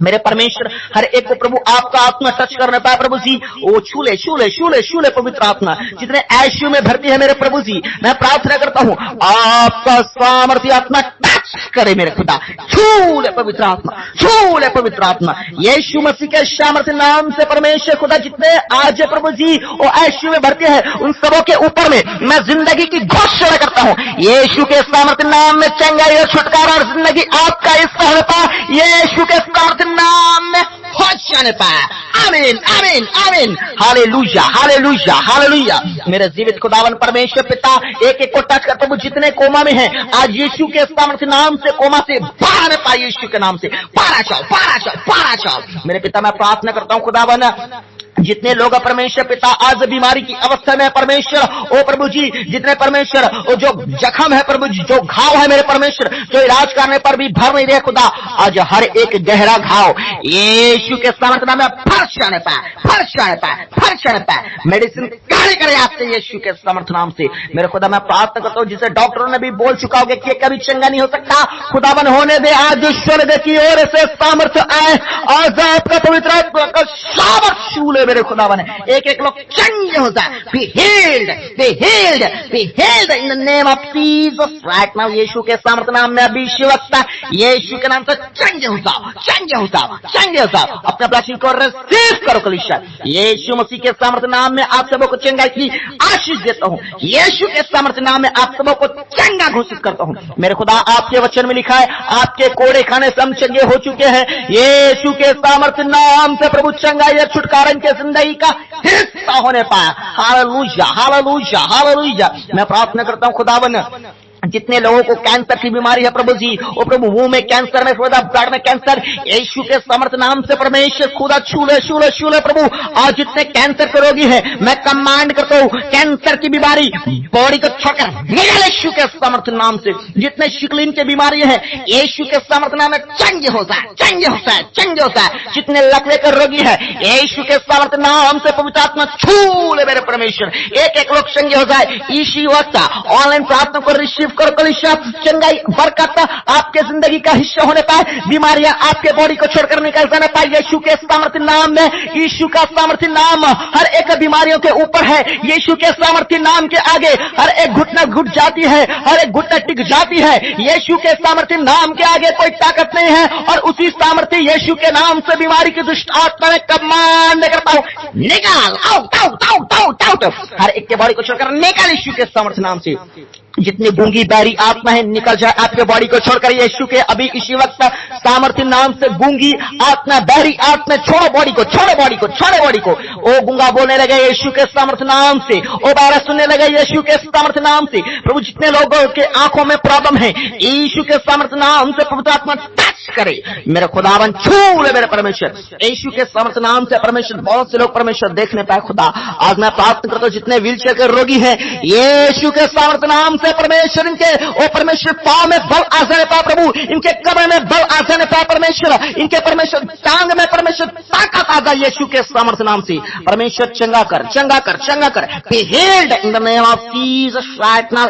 मेरे परमेश्वर, हर एक को प्रभु आपका आत्मा टच करने पाए प्रभु जी। ओ छूले छूले छूले छूले पवित्र आत्मा जितने आईसीयू में भर्ती है मेरे प्रभु जी, मैं प्रार्थना करता हूँ आपका सामर्थ्य आत्मा टच करे मेरे खुदा। छूले पवित्र आत्मा, छूले पवित्र आत्मा यीशु मसीह के सामर्थ्य नाम से। परमेश्वर खुदा जितने आज प्रभु जी वो आईसीयू में भर्ती है उन सबों के ऊपर में मैं जिंदगी की घोषणा करता हूँ यीशु के सामर्थ्य नाम में। चंगाई और छुटकारा और जिंदगी आपका हिस्सा होता यीशु के सामर्थ्य नाम में हो जाने पाए। आमीन आमीन आमीन हालेलुया हालेलुया हालेलुया। मेरे जीवित खुदावन परमेश्वर पिता एक एक को टच कर प्रभु जितने कोमा में हैं आज यीशु के सामर्थ्य नाम से कोमा से बाहर आने पाए यीशु के नाम से। पारा चाओ पारा चाओ पारा चाओ। मेरे पिता मैं प्रार्थना करता हूँ खुदावन जितने लोग परमेश्वर पिता आज बीमारी की अवस्था में परमेश्वर ओ प्रभु जी, जितने परमेश्वर ओ जो जख्म है प्रभु जी, जो घाव है मेरे परमेश्वर, जो इलाज करने पर भी भर नहीं रहे खुदा, आज हर एक गहरा घाव यीशु के सामर्थ्य नाम में फर्श जाने पाए फर्श जाने पाए फर्श जाने पाए। मेडिसिन कार्य करे आपसे यीशु के सामर्थ्य नाम से। मेरे खुदा मैं प्रार्थना करता हूँ जिसे डॉक्टरों ने भी बोल चुका होगा कि कभी चंगा नहीं हो सकता, खुदावन होने दे आज ईश्वर दे की ओर से सामर्थ्य आए। आज आपका पवित्र आत्मा का सामर्थ्य छूले मेरे खुदावन। एक एक लोग चंगे हो जाए। Be healed, be healed, be healed in the name of Jesus right now। यीशु के सामर्थ्य नाम में अभी शिवकता यीशु के नाम से चंगे हो जाओ चंगे हो जाओ चंगे हो जाओ। अपने ब्लेसिंग को रिसीव करो कलीसिया। यीशु मसीह के सामर्थ्य नाम में आप सबों को चंगाई की आशीष देता हूँ। यीशु के सामर्थ्य नाम में आप सबों को चंगा घोषित करता हूँ। मेरे खुदा आपके वचन में लिखा है आपके कोड़े खाने से हम चंगे हो चुके हैं। यीशु के सामर्थ्य नाम से प्रभु चंगाई और छुटकारा के जिंदगी का हिस्सा होने पाया। Hallelujah hallelujah hallelujah. मैं प्रार्थना करता हूँ खुदावन जितने लोगों को कैंसर की बीमारी है प्रभु जी, वो प्रभु मुंह में कैंसर में खुदा, ब्लड में कैंसर, यीशु के सामर्थ्य नाम से परमेश्वर खुदा छूले छूले छूले प्रभु। आज जितने कैंसर के रोगी हैं मैं कमांड करता हूँ कैंसर की बीमारी बॉडी को छोड़कर निकल यीशु के सामर्थ्य नाम से। जितने शिकलिन की बीमारी है यीशु के सामर्थ्य नाम में चंगे हो जाए चंगे हो जाए चंगे हो जाए। जितने लकवे के रोगी है यीशु के सामर्थ्य नाम से पवित्र आत्मा छूले मेरे परमेश्वर। एक एक लोग चंगे हो जाए। इसी वक्त ऑनलाइन प्रार्थना को रिसीव करो कलीसिया। चंगाई बरकत आपके जिंदगी का हिस्सा होने पाए। बीमारियां आपके बॉडी को छोड़कर निकल जाने पाए यीशु के सामर्थ्य नाम में। यीशु का सामर्थ्य नाम हर एक बीमारियों के ऊपर है। यीशु के सामर्थ्य नाम के आगे हर एक घुटना घुट जाती है, हर एक घुटना टिक जाती है। यीशु के सामर्थ्य नाम के आगे कोई ताकत नहीं है और उसी सामर्थ्य यीशु के नाम से बीमारी की दुष्ट आत्मा में कमांड करता हूं निकाल out out out out out. हर एक के बॉडी को छोड़कर निकाल यीशु के सामर्थ्य नाम से। जितनी गूंगी गूंगी बैरी आत्मा है, निकल जाए आपके बॉडी को छोड़कर यीशु के अभी इसी वक्त सामर्थ्य नाम से। गूंगी आत्मा, बैरी आत्मा, छोड़ो बॉडी को, छोड़ो बॉडी को, छोड़ो बॉडी को। ओ गूंगा बोलने लगे यीशु के सामर्थ्य नाम से, ओ बारह सुनने लगे यीशु के सामर्थ्य नाम से। प्रभु जितने लोगों के आंखों में प्रॉब्लम है, यीशु के सामर्थ्य नाम से पवित्र आत्मा टच करे मेरे खुदावन, छू ले मेरे परमेश्वर, यीशु के सामर्थ्य नाम से। परमेश्वर बहुत से लोग परमेश्वर देखने पाए खुदा, आज मैं प्रार्थना करता हूं जितने व्हीलचेयर के रोगी हैं, यीशु के सामर्थ्य नाम से परमेश्वर इनके ओ परमेश्वर पांव में बल आ जाने पाए प्रभु, इनके कमर में बल आ जाने पाए परमेश्वर, इनके परमेश्वर टांग में परमेश्वर ताकत आ जाए यीशु के सामर्थ्य नाम से। परमेश्वर चंगा कर, चंगा कर, चंगा कर। Be healed in the name of Jesus right now.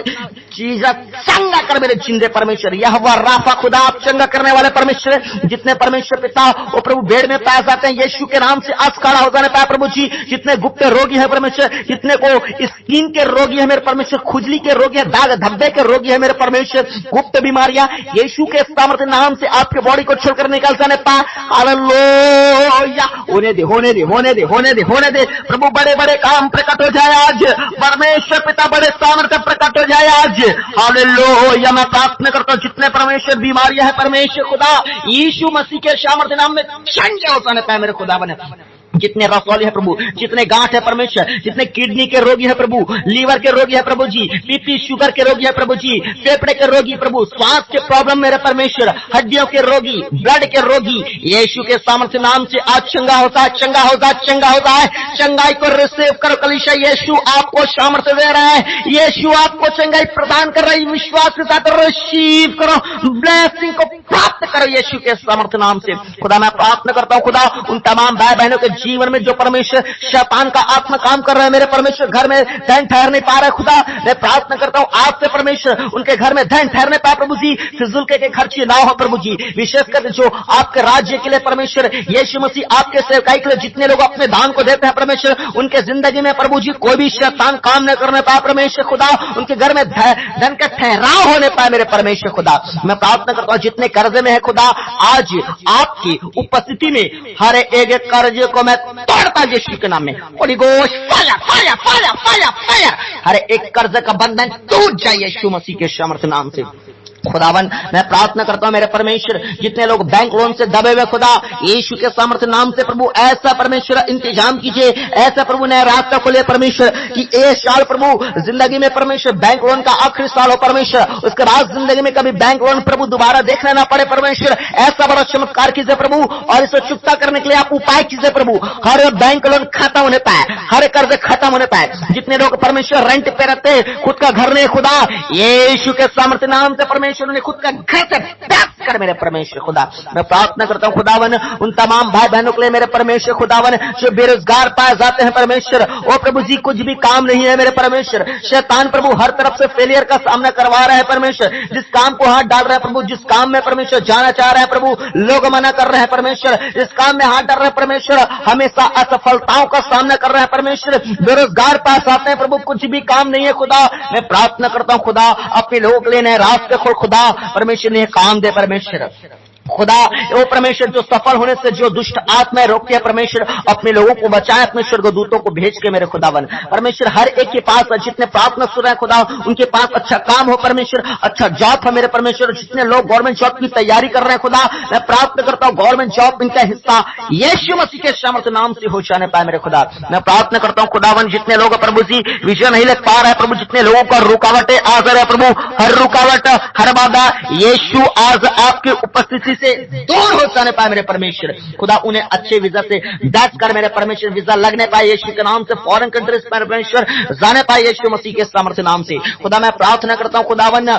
Jesus चंगा कर मेरे जिंदे परमेश्वर, यहोवा राफा खुदा आप चंगा करने वाले परमेश्वर। जितने परमेश्वर पिता वो प्रभु बेड में पाए जाते हैं यीशु के नाम से आज खड़ा हो जाने पाए प्रभु जी। जितने गुप्त रोगी है परमेश्वर, जितने को स्किन के रोगी है मेरे परमेश्वर, खुजली के रोगी है, दाग धब्बे के रोगी है मेरे परमेश्वर, गुप्त बीमारियां यीशु के सामर्थ्य नाम से आपके बॉडी को छोड़कर निकल जाने पाए। हालेलुया। होने दे, होने दे, होने दे, होने दे, होने दे प्रभु। बड़े बड़े काम प्रकट हो जाए आज परमेश्वर पिता, बड़े सामर्थ्य प्रकट हो जाए आज। हालेलुया। मैं प्रार्थना करता हूं जितने परमेश्वर बीमारियां है परमेश्वर खुदा यीशु मसीह के सामर्थ्य नाम में चंगे हो जाने पाए मेरे खुदा बने। जितने रसौली है प्रभु, जितने गांठ है परमेश्वर, जितने किडनी के रोगी है प्रभु, लीवर के रोगी है प्रभु जी, बीपी शुगर के रोगी है प्रभु जी, फेफड़े के रोगी प्रभु, श्वास के प्रॉब्लम मेरे परमेश्वर, हड्डियों के रोगी, ब्लड के रोगी, यीशु के सामर्थ्य नाम से आज चंगा होता है, चंगा होता है, चंगा होता है। चंगाई को रिसीव करो कलीसिया, यीशु आपको सामर्थ्य दे रहा है, यीशु आपको चंगाई प्रदान कर रही। विश्वास के साथ रिसीव करो, ब्लेसिंग को प्राप्त करो यीशु के सामर्थ्य नाम से। खुदा मैं प्रार्थना करता हूं खुदा उन तमाम भाई बहनों के जीवन में जो परमेश्वर शैतान का आत्मा काम कर रहा है मेरे परमेश्वर, घर में धन ठहर नहीं पा रहा है खुदा, मैं प्रार्थना करता हूं आज से परमेश्वर उनके घर में धन ठहरने पाए प्रभु जी। फिजूल के खर्चे ना हो प्रभु जी, विशेषकर जो आपके राज्य के लिए परमेश्वर यीशु मसीह आपके सेवकाई के लिए जितने लोग अपने दान को देते हैं परमेश्वर, उनके जिंदगी में प्रभु जी कोई भी शैतान काम न करने पाए परमेश्वर खुदा, उनके घर में धन का ठहराव होने पाए मेरे परमेश्वर खुदा। मैं प्रार्थना करता हूं जितने कर्जे में है खुदा, आज आपकी उपस्थिति में हर एक कर्जे को मैं तोड़ता यीशु के नाम में। Holy ghost fire fire fire fire fire, हर एक कर्ज का बंधन टूट जाए यीशु मसीह के सामर्थ्य नाम से। खुदावन मैं प्रार्थना करता हूं मेरे परमेश्वर जितने लोग बैंक लोन से दबे हुए खुदा यीशु के सामर्थ्य नाम से प्रभु ऐसा परमेश्वर इंतजाम कीजिए, ऐसा प्रभु नया रास्ता खोले परमेश्वर कि ये साल प्रभु जिंदगी में परमेश्वर बैंक लोन का आखिरी साल हो परमेश्वर, उसके बाद जिंदगी में कभी बैंक लोन प्रभु दोबारा देखना ना पड़े परमेश्वर। ऐसा बड़ा चमत्कार कीजिए प्रभु और इसे चुकता करने के लिए आप उपाय कीजिए प्रभु। हर बैंक लोन खत्म होने पाए, हर कर्ज खत्म होने पाए। जितने लोग परमेश्वर रेंट पे रहते खुद का घर नहीं खुदा यीशु के सामर्थ्य नाम से परमेश्वर उन्होंने खुद का घर से प्राप्त कर मेरे परमेश्वर खुदा। मैं प्रार्थना करता हूं खुदावन उन तमाम भाई बहनों के लिए मेरे परमेश्वर खुदावन जो बेरोजगार पाए जाते हैं परमेश्वर, ओ प्रभु जी कुछ भी काम नहीं है मेरे परमेश्वर, शैतान प्रभु हर तरफ से फेलियर का सामना करवा रहा है परमेश्वर। जिस काम को हाथ डाल रहा है प्रभु, जिस काम में परमेश्वर जाना चाह रहा है प्रभु, लोग मना कर रहे हैं परमेश्वर। जिस काम में हाथ डाल रहे हैं परमेश्वर हमेशा असफलताओं का सामना कर रहे हैं परमेश्वर। बेरोजगार पास आते हैं प्रभु, कुछ भी काम नहीं है खुदा। मैं प्रार्थना करता हूं खुदा अपने लोगों के लिए नए रास्ते खोल खुदा, परमेश्वर ने काम दे परमेश्वर खुदा। वो परमेश्वर जो सफल होने से जो दुष्ट आत्माएं रोकती है परमेश्वर, अपने लोगों को बचाए, अपने स्वर्गदूतों को भेज के मेरे खुदावन परमेश्वर हर एक के पास जितने प्रार्थना सुन रहे हैं खुदा उनके पास अच्छा काम हो परमेश्वर, अच्छा जॉब है मेरे परमेश्वर। जितने लोग गवर्नमेंट जॉब की तैयारी कर रहे हैं खुदा मैं प्रार्थना करता हूं गवर्नमेंट जॉब इनका हिस्सा यीशु मसीह के सामर्थ्य नाम से हो जाने पाए मेरे खुदा। मैं प्रार्थना करता हूं खुदावन जितने लोग प्रभु जी विजय नहीं लग पा रहा है प्रभु, जितने लोगों का रुकावटें आ रहे हैं प्रभु, हर रुकावट हर बाधा यीशु आज आपकी उपस्थिति से दूर हो जाने पाए मेरे परमेश्वर खुदा। उन्हें अच्छे वीजा से बैठ कर मेरे परमेश्वर वीजा लगने पाए यीशु के नाम से, फॉरेन कंट्रीज पर परमेश्वर जाने पाए यीशु मसीह के सामर्थ्य नाम से खुदा। मैं प्रार्थना करता हूं खुदावन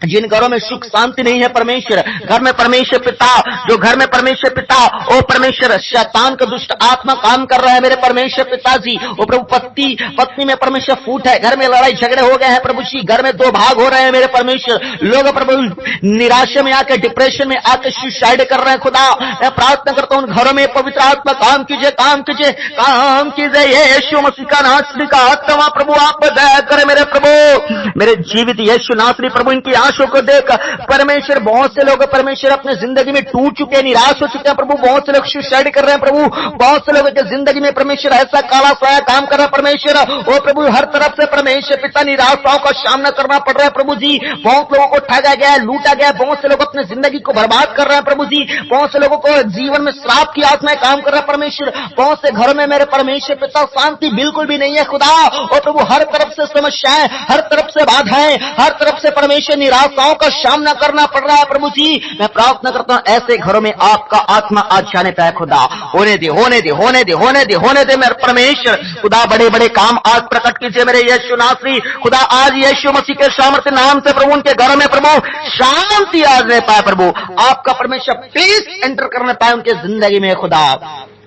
जिन घरों में सुख शांति नहीं है परमेश्वर, घर में परमेश्वर पिता जो घर में परमेश्वर पिता ओ परमेश्वर शैतान का दुष्ट आत्मा काम कर रहा है मेरे परमेश्वर पिताजी। ओ प्रभु पत्नी में परमेश्वर फूट है, घर में लड़ाई झगड़े हो गए हैं प्रभु जी, घर में दो भाग हो रहे हैं मेरे परमेश्वर। लोग प्रभु निराशा में आकर डिप्रेशन में आकर आके सुसाइड कर रहे हैं खुदा, मैं प्रार्थना करता हूं उन घरों में पवित्र आत्मा काम कीजिए, काम कीजिए, काम कीजिए। यीशु मसीह का नासरी का आत्मा प्रभु आप दया करें मेरे प्रभु, मेरे जीवित यीशु नासरी प्रभु इनकी आंखों को देख परमेश्वर, बहुत से लोग परमेश्वर अपने जिंदगी में टूट चुके, निराश हो चुके हैं प्रभु, बहुत से लोग सुसाइड कर रहे हैं प्रभु, बहुत से लोगों की जिंदगी में परमेश्वर ऐसा काला साया काम कर रहा है परमेश्वर, ओ प्रभु हर तरफ से परमेश्वर पिता निराशाओं का सामना करना पड़ रहा है प्रभु जी, बहुत लोगों को ठगा गया, लूटा गया, बहुत से लोग अपने जिंदगी को बर्बाद कर रहे हैं प्रभु जी, बहुत से लोगों को जीवन में श्राप की आत्माएं काम कर रहा है परमेश्वर, बहुत से घरों में मेरे परमेश्वर पिता शांति बिल्कुल भी नहीं है खुदा, और प्रभु हर तरफ से समस्याएं, हर तरफ से बाधाएं, हर तरफ से परमेश्वर निराशाओं का सामना करना पड़ रहा है प्रभु जी, मैं प्रार्थना करता हूं ऐसे घरों में आपका आत्मा आज जाने पाए खुदा, होने दे, होने दे, होने दे, होने दे, होने दे मेरे परमेश्वर खुदा, बड़े बड़े काम आज प्रकट कीजिए मेरे यीशु नासरी खुदा, आज यीशु मसीह के सामर्थ्य नाम से प्रभु उनके घरों में प्रभु शांति आज रह पाए प्रभु, आपका परमेश्वर पीस एंटर करने पाए उनके जिंदगी में खुदा,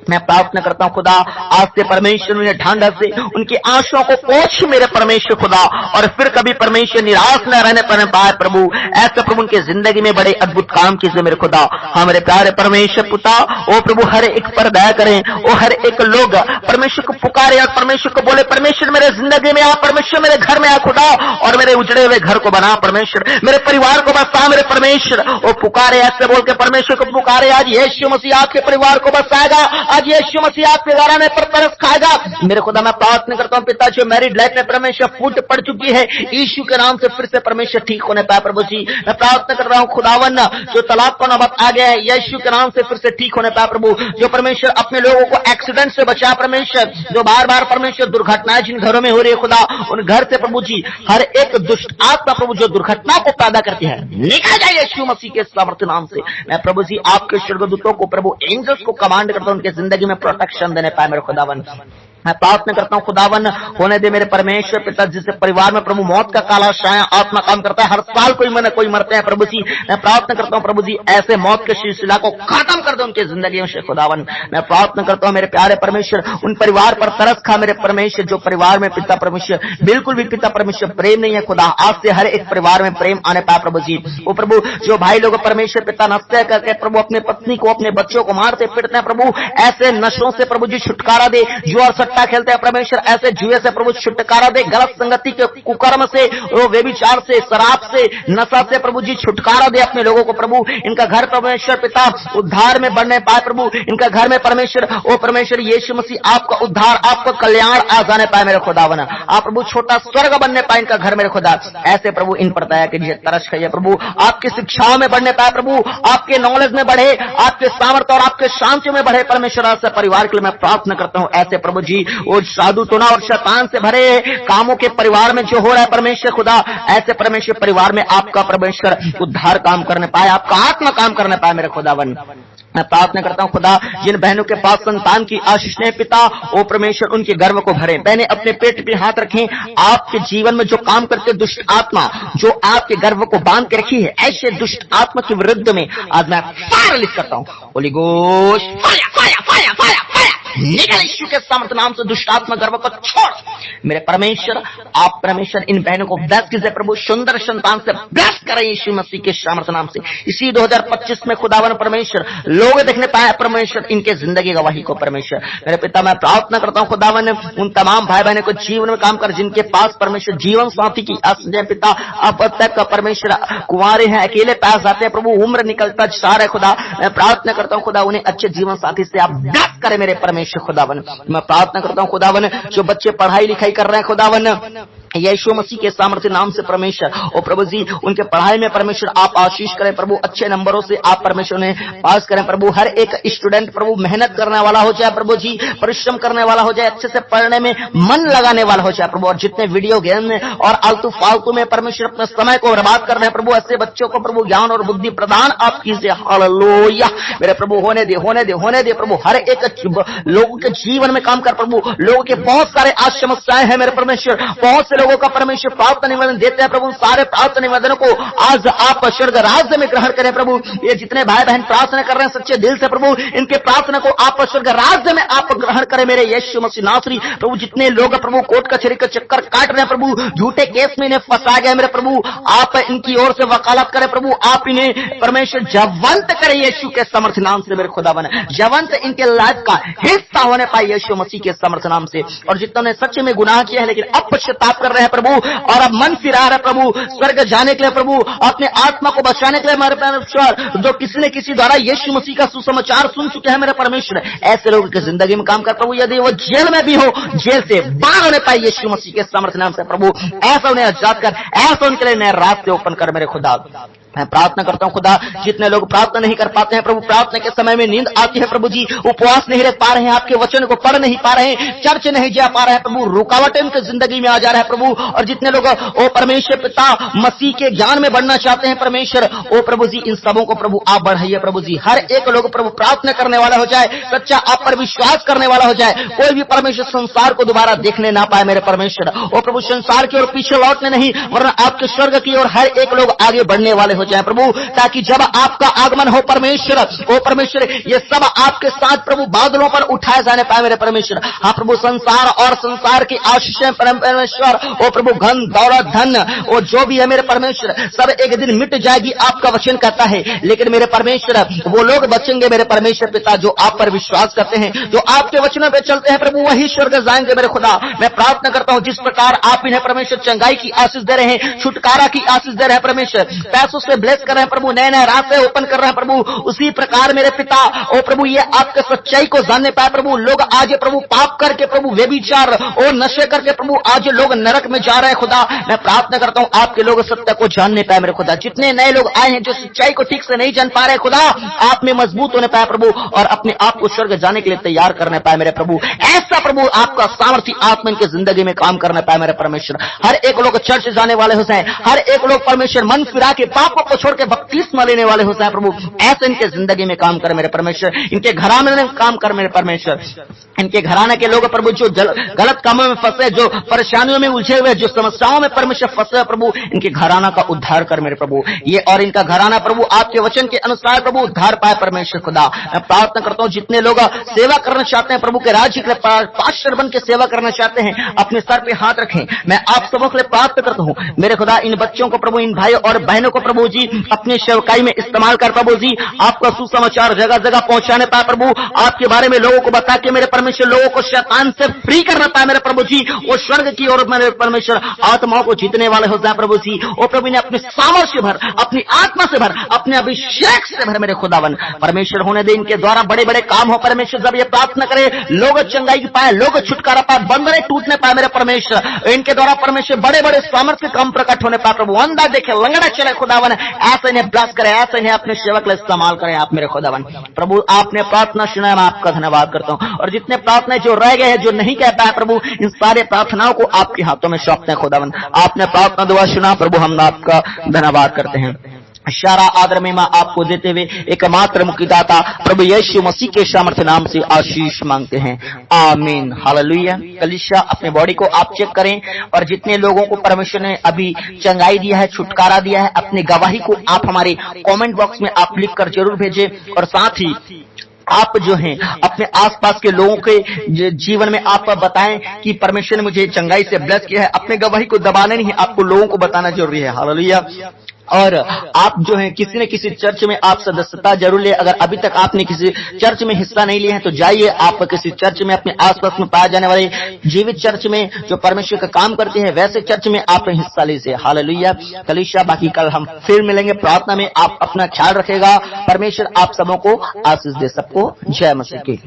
मैं प्रार्थना करता हूं खुदा आज से परमेश्वर उन्हें ढांढा से उनकी आंसुओं को पोंछ मेरे परमेश्वर खुदा, और फिर कभी परमेश्वर निराश न रहने पाए प्रभु, ऐसे प्रभु उनके जिंदगी में बड़े अद्भुत काम कीजिए मेरे खुदा, हमारे प्यारे परमेश्वर पिता, ओ प्रभु हर एक पर दया करें, ओ हर एक लोग परमेश्वर को पुकारे और परमेश्वर को बोले परमेश्वर मेरे जिंदगी में आ, परमेश्वर मेरे घर में आ खुदा, और मेरे उजड़े हुए घर को बना परमेश्वर, मेरे परिवार को बसा मेरे परमेश्वर, ओ पुकारे ऐसे बोल के परमेश्वर को पुकारे, आज यीशु मसीह आपके परिवार को बसाएगा, आज यीशु मसीह आपके द्वारा में पर तरस खाएगा मेरे खुदा, मैं प्रार्थना करता हूं पिता जो मैरिड लाइफ में परमेश्वर फूट पड़ चुकी है, यीशु के नाम से फिर से परमेश्वर ठीक होने पाए प्रभु जी, मैं प्रार्थना कर रहा हूं खुदावन जो तलाक का नौबत आ गया है यीशु के नाम से फिर से ठीक होने पाए प्रभु, जो परमेश्वर अपने लोगों को एक्सीडेंट से बचा परमेश्वर, जो बार बार परमेश्वर दुर्घटनाएं जिन घरों में हो रही है खुदा, उन घर से प्रभु जी हर एक दुष्ट आत्मा प्रभु जो दुर्घटना को पैदा करती है निकल जाए यीशु मसीह के सामर्थ्य नाम से, मैं प्रभु जी आपके स्वर्गदूतों को प्रभु एंजल्स को कमांड करता हूं उनके जिंदगी में प्रोटेक्शन देने पाए मेरे खुदावन, मैं प्रार्थना करता हूं खुदावन होने दे मेरे परमेश्वर पिता, जिससे परिवार में प्रभु मौत का काला साया आत्मा काम करता है, हर साल कोई मरते हैं प्रभु जी, मैं प्रार्थना करता हूं प्रभु जी ऐसे मौत के सिलसिला को खत्म कर दो उनके जिंदगी में खुदावन, मैं प्रार्थना करता हूं मेरे प्यारे परमेश्वर उन परिवार पर तरस खा मेरे परमेश्वर, जो परिवार में पिता परमेश्वर बिल्कुल भी पिता परमेश्वर प्रेम नहीं है खुदा, आज से हर एक परिवार में प्रेम आने पाए प्रभु जी, वो प्रभु जो भाई लोग परमेश्वर पिता नशे करके प्रभु अपने पत्नी को अपने बच्चों को मारते पीटते हैं प्रभु, ऐसे नशों से प्रभु जी छुटकारा दे, जुआ सट्टा खेलते हैं परमेश्वर ऐसे जुए से प्रभु छुटकारा दे, गलत संगति के कुकर्म से, वो व्यभिचार से, शराब से, नशा से प्रभु जी छुटकारा दे अपने लोगों को प्रभु, इनका घर परमेश्वर पिता उद्धार में बढ़ने पाए प्रभु, इनका घर में परमेश्वर ओ परमेश्वर यीशु मसीह आपका उद्धार आपका कल्याण आ जाने पाए मेरे खुदावन, आप प्रभु छोटा स्वर्ग बनने पाए इनका घर मेरे खुदा, ऐसे प्रभु इन पर दया कीजिए, तरस खाइए प्रभु, आपकी शिक्षाओं में बढ़ने पाए प्रभु, आपके नॉलेज में बढ़े, आपके सामर्थ्य और आपके शांति में बढ़े परमेश्वर, ऐसे परिवार के लिए मैं प्रार्थना करता हूं, ऐसे प्रभु जी वो साधु टोना और शैतान से भरे कामों के परिवार में जो हो रहा है परमेश्वर खुदा, ऐसे परमेश्वर परिवार में आपका परमेश्वर उद्धार काम करने पाए, आपका आत्मा काम करने पाए मेरे खुदावन, मैं प्रार्थना करता हूं खुदा जिन बहनों के पास संतान की आशीष ने पिता ओ परमेश्वर उनके गर्व को भरे, बहने अपने पेट पे हाथ रखें, आपके जीवन में जो काम करते दुष्ट आत्मा जो आपके गर्व को बांध के रखी है, ऐसे दुष्ट आत्मा के विरुद्ध में आज मैं फायर रिलीज करता हूं, Holi ghost fire fire fire fire fire निकल यीशु के सामर्थ्य नाम से दुष्ट आत्मा गर्व को छोड़ मेरे परमेश्वर, आप परमेश्वर इन बहनों को ब्लेस कीजिए प्रभु, सुंदर संतान से ब्लेस करें यीशु मसीह के सामर्थ्य नाम से, इसी 2025 में खुदावन परमेश्वर लोग देखने पाए परमेश्वर इनके जिंदगी गवाही को परमेश्वर, मेरे पिता मैं प्रार्थना करता हूं खुदावन उन तमाम भाई बहनों को जीवन में काम कर जिनके पास परमेश्वर जीवन साथी की पिता अब तक परमेश्वर कुंवारे हैं, अकेले पास जाते हैं प्रभु, उम्र निकलता जा रहा है खुदा, मैं प्रार्थना करता हूं खुदा उन्हें अच्छे जीवन साथी से आप ब्लेस करें मेरे परमेश्वर खुदावन, मैं प्रार्थना करता हूं खुदावन जो बच्चे पढ़ाई लिखाई कर रहे हैं खुदावन यीशु मसीह के सामर्थ्य नाम से परमेश्वर और प्रभु जी उनके पढ़ाई में परमेश्वर आप आशीष करें प्रभु, अच्छे नंबरों से आप परमेश्वर ने पास करें प्रभु, हर एक स्टूडेंट प्रभु मेहनत करने वाला हो जाए प्रभु जी, परिश्रम करने वाला हो जाए, अच्छे से पढ़ने में मन लगाने वाला हो जाए प्रभु, और जितने वीडियो गेम में और आलतू फालतू में परमेश्वर अपने समय को बर्बाद कर रहे हैं प्रभु, ऐसे बच्चों को प्रभु ज्ञान और बुद्धि प्रदान आप कीजिए, हालेलुया मेरे प्रभु, होने दे होने दे होने दे प्रभु, हर एक लोगों के जीवन में काम कर प्रभु, लोगों के बहुत सारे आज समस्याएं हैं मेरे परमेश्वर, बहुत से ऐसे लोगों का परमेश्वर प्रार्थना निवेदन देते हैं प्रभु, सारे प्रार्थना निवेदनों को आज आप स्वर्ग राज्य में ग्रहण करें प्रभु। ये जितने भाई बहन प्रार्थना कर रहे हैं सच्चे दिल से प्रभु, इनके प्रार्थना को आप स्वर्ग राज्य में आप ग्रहण करें मेरे यीशु मसीह नासरी प्रभु। जितने लोग प्रभु कोर्ट कचहरी का चक्कर काट रहे हैं प्रभु, झूठे केस में इन्हें फंसा गया मेरे प्रभु, आप इनकी ओर से वकालत करें प्रभु, आप इन्हें परमेश्वर जवंत करें यीशु के समर्थ नाम से मेरे खुदा बने, जवंत इनके लाइफ का हिस्सा होने पाए यीशु मसीह के समर्थ नाम से। और जितनों ने सच्चे में गुनाह किया है लेकिन अब पश्चाताप कर रहे हैं प्रभु और अब मन फिरा रहे प्रभु स्वर्ग जाने के लिए प्रभु, अपने आत्मा को बचाने के लिए हमारे परमेश्वर, जो किसी न किसी द्वारा यीशु मसीह का सुसमाचार सुन चुके हैं मेरे परमेश्वर, ऐसे लोगों की जिंदगी में काम कर प्रभु, यदि वो जेल में भी हो जेल से बाहर होने पाए यीशु मसीह के समर्थ नाम से प्रभु, ऐसा उन्हें आजाद कर, ऐसा उनके लिए नए रास्ते ओपन कर मेरे खुदा। मैं प्रार्थना करता हूं खुदा, जितने लोग प्रार्थना नहीं कर पाते हैं प्रभु, प्रार्थना के समय में नींद आती है प्रभु जी, उपवास नहीं रह पा रहे हैं, आपके वचन को पढ़ नहीं पा रहे हैं, चर्च नहीं जा पा रहे हैं प्रभु, रुकावटें उनकी जिंदगी में आ जा रहा है प्रभु। और जितने लोग ओ परमेश्वर पिता मसीह के ज्ञान में बढ़ना चाहते हैं परमेश्वर, ओ प्रभु जी इन सबों को प्रभु आप बढ़ाइए प्रभु जी। हर एक लोग प्रभु प्रार्थना करने वाला हो जाए, सच्चा आप पर विश्वास करने वाला हो जाए, कोई भी परमेश्वर संसार को दोबारा देखने ना पाए मेरे परमेश्वर, ओ प्रभु संसार की ओर पीछे लौटने नहीं वरना आपके स्वर्ग की ओर हर एक लोग आगे बढ़ने वाले हो जाए प्रभु, ताकि जब आपका आगमन हो परमेश्वर, ओ परमेश्वर ये सब आपके साथ प्रभु बादलों पर उठाए जाने पाए मेरे परमेश्वर। हाँ प्रभु संसार और संसार की आशीषें परमेश्वर, ओ प्रभु धन दौलत धन ओ जो भी है मेरे परमेश्वर सब एक दिन मिट जाएगी, आपका वचन कहता है, लेकिन मेरे परमेश्वर वो लोग बचेंगे मेरे परमेश्वर पिता जो आप पर विश्वास करते हैं, जो आपके वचनों पे चलते हैं प्रभु, वही स्वर्ग जाएंगे मेरे खुदा। मैं प्रार्थना करता हूँ जिस प्रकार आप इन्हें परमेश्वर चंगाई की आशीष दे रहे हैं, छुटकारा की आशीष दे रहे हैं परमेश्वर, पैसों से ब्लेस कर रहे हैं प्रभु, नए नए रास्ते ओपन कर रहे हैं प्रभु, उसी प्रकार मेरे पिता ओ प्रभु ये आपके सच्चाई को जानने पाए प्रभु। लोग आज प्रभु पाप करके प्रभु व्यभिचार और नशे करके प्रभु आज लोग नरक में जा रहे हैं खुदा। मैं प्रार्थना करता हूँ आपके लोग सत्य को जानने पाए मेरे खुदा, जितने नए लोग आए हैं जो सच्चाई को ठीक से नहीं जान पा रहे खुदा, आप में मजबूत होने पाए प्रभु और अपने आप को स्वर्ग जाने के लिए तैयार करने पाए मेरे प्रभु। ऐसा प्रभु आपका सामर्थ्य आत्मा इनके जिंदगी में काम करने पाए मेरे परमेश्वर। हर एक लोग चर्च जाने वाले हो जाए, हर एक लोग परमेश्वर मन फिरा के पापों को छोड़ के बपतिस्मा लेने वाले हो जाए प्रभु, ऐसे इनके जिंदगी में काम कर मेरे परमेश्वर, इनके घराने में काम कर मेरे परमेश्वर। इनके घराने के लोग प्रभु जो गलत कामों में फंसे, जो परेशानियों में उलझे हुए, जो समस्याओं में परमेश्वर फंसे प्रभु, इनके घराना का उद्धार कर मेरे प्रभु, ये और इनका घराना प्रभु आपके वचन के अनुसार प्रभु उद्धार पाए परमेश्वर खुदा। मैं प्रार्थना करता हूँ जितने लोग सेवा करना चाहते हैं प्रभु के राज्य के लिए, पास्टर बन के सेवा करना चाहते हैं, अपने सर पे हाथ रखें। मैं आप सबों के लिए प्रार्थना करता हूँ मेरे खुदा, इन बच्चों को प्रभु, इन भाइयों और बहनों को प्रभु जी अपने सेवकाई में इस्तेमाल कर प्रभु जी, आपका सुसमाचार जगह जगह पहुंचाने पाए प्रभु, आपके बारे में लोगों को बता के मेरे परमेश्वर लोगों को शैतान से फ्री करना पाए मेरे प्रभु जी, वो स्वर्ग की ओर मेरे परमेश्वर आत्माओं को जीतने वाले हो जाए प्रभु जी। ओ प्रभु ने अपने सामर्थ्य भर, अपनी आत्मा से भर, अपने अभिषेक से भर मेरे खुदावन परमेश्वर होने दे, इनके द्वारा बड़े बड़े काम हो परमेश्वर। जब ये प्रार्थना करे लोग चंगाई पाए, लोग छुटकारा पाए, बंधने टूटने पाए मेरे परमेश्वर, इनके द्वारा परमेश्वर बड़े बड़े सामर्थ्य काम प्रकट होने पाए प्रभु, अंधा देखे लंगड़ा चले खुदावन, ऐसे इन्हें ब्लस करे, ऐसे इन्हें अपने सेवक इस्तेमाल करें आप मेरे खुदावन प्रभु। आपने प्रार्थना सुना, मैं आपका धन्यवाद करता हूं, और जितने प्रार्थना जो रह गए हैं जो नहीं कह पाए प्रभु, इन सारे प्रार्थनाओं को आपके हाथों में सौंपते हैं खुदावन। आपने प्रार्थना दुआ सुना प्रभु, हम आपका धन्यवाद करते हैं। सारा आदर महिमा आपको देते हुए एकमात्र मुक्तिदाता प्रभु यीशु मसीह के सामर्थ्य नाम से आशीष मांगते हैं, आमीन, हालेलुया। कलीसिया अपने बॉडी को आप चेक करें, और जितने लोगों को परमेश्वर ने अभी चंगाई दिया है, छुटकारा दिया है, अपनी गवाही को आप हमारे कमेंट बॉक्स में आप लिख कर जरूर भेजें। और साथ ही आप जो हैं अपने आसपास के लोगों के जीवन में आप बताएं कि परमेश्वर ने मुझे चंगाई से ब्लेस किया है। अपने गवाही को दबाना नहीं है, आपको लोगों को बताना जरूरी है, हालेलुया। और आप जो है किसी न किसी चर्च में आप सदस्यता जरूर ले। अगर अभी तक आपने किसी चर्च में हिस्सा नहीं लिया है तो जाइए, आप किसी चर्च में अपने आसपास में पाए जाने वाले जीवित चर्च में जो परमेश्वर का काम करते हैं वैसे चर्च में आप हिस्सा लीजिए, हालेलुया। कलीसिया बाकी कल हम फिर मिलेंगे प्रार्थना में। आप अपना ख्याल रखेगा, परमेश्वर आप सबों को आशीष दे। सबको जय मसीह की।